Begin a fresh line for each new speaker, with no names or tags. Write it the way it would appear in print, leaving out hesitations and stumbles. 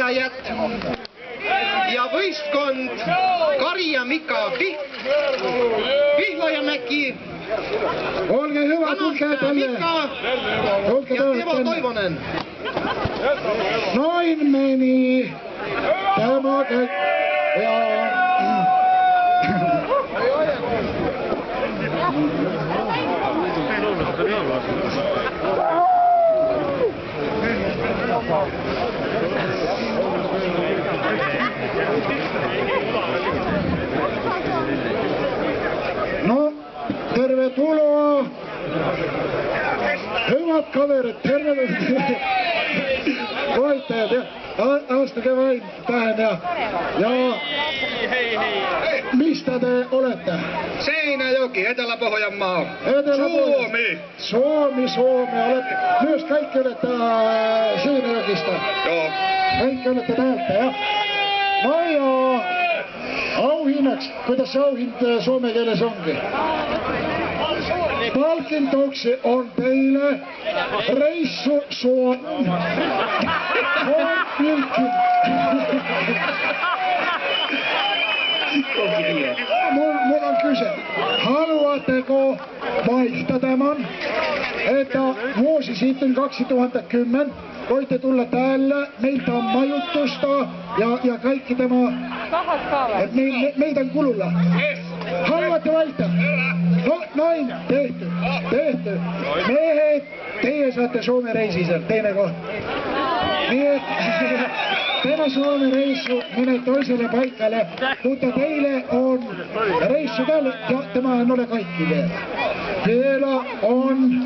võistlejat ja võistkond Kari ja Mika Pihlajamäki.
Olge hyvä, tulkaa tälle.
Ja Timo Toivonen.
Noin meni. Tämä no, tervetuloa. Hyvät kaverit, tervetuloa. Voittajat, astukaa vain tähän ja mistä te olette?
Seinäjoki, Etelä-Pohjanmaa.
Suomi. Olette, myös kaikki olette Seinäjokista.
Joo.
Kaikki olette täältä, ja? No joo. Auhinnaksi, kuidas se auhind suomen keeles onkin? Palkintoksi on teille reissu Suomen. Mulla on kyse. Haluatteko vaihtaa tämän, että vuosi sitten 2010 voitte tulla täällä, meiltä on majutusta ja kaikki tämä meidän kululla. Haluatte vaihtaa? No noin, tehty. Teie saatte Suomen reisisen, teine kohta. Niin, tämä Suomen reissu menee toiselle paikalle, mutta teille on reissu täällä, ja tämähän ole kaikki vielä. Vielä on